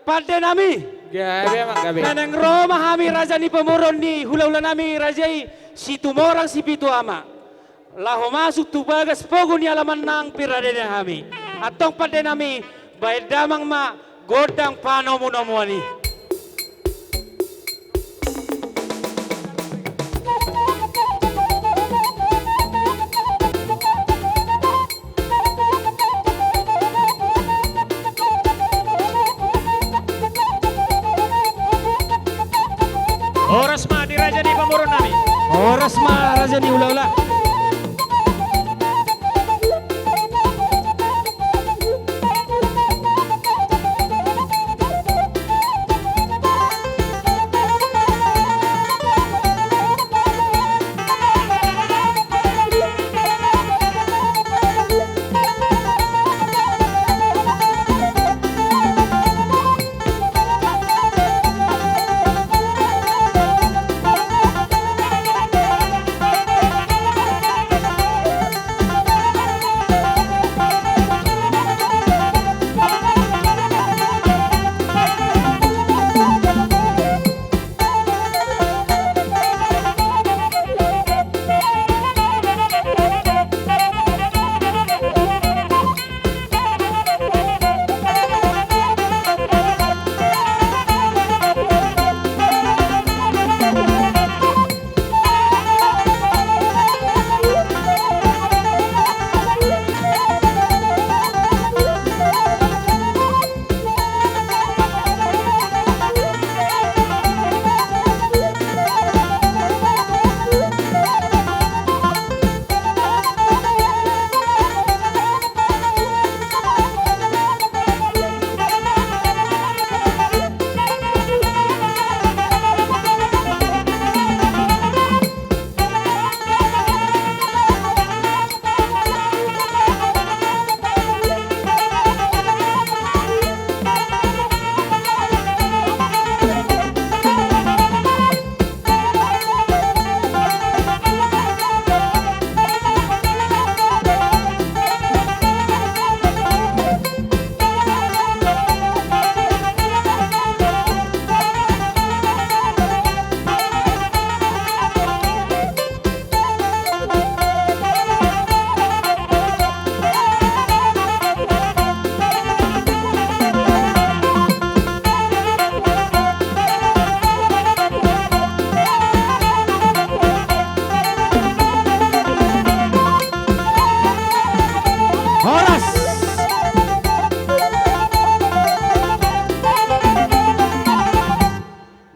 Pada nami. Gabi emang gabi. Nanang Roma hami raja ni pemoron ni hula-hula nami rajai si tumorang si pitu ama. Laho masuk tu bagas pogo ni alaman nang piradena hami. Atong pada nami baik damang ma godang pano munamuani. Oras ma di raja di pamurun nami. Oras ma raja ni hula-hula.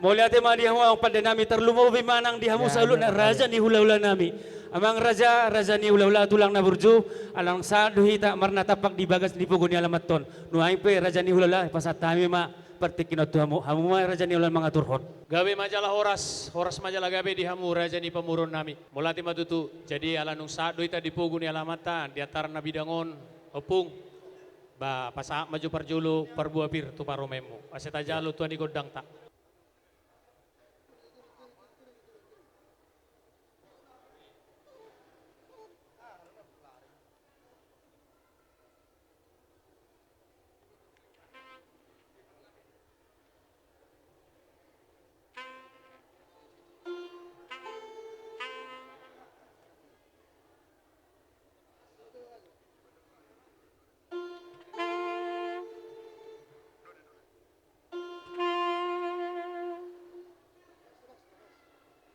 Mulai tema dia ang pada nami terlumo bimanang dihamu salut na raja ni hula-hula nami. Amang raja ni hula-hula tulang na burju alang sadu hita marna tapak di bagas di pugo ni alamat ton. Nuai pe raja ni hula-hula pasat tami ma pertikin tu hamu ma raja ni hula mengatur hot. Gabi majalah horas majalah gabi di hamu raja ni pamurun nami. Mulati matutu jadi alanung sadu hita di pugo ni alamatan di antara nabi dangon opung. Ba pasak maju parjulu parbuah pir tu paromemu. Aseta jalo tuan di godang tak.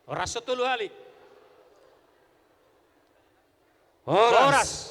Oras 10 hali. Horas.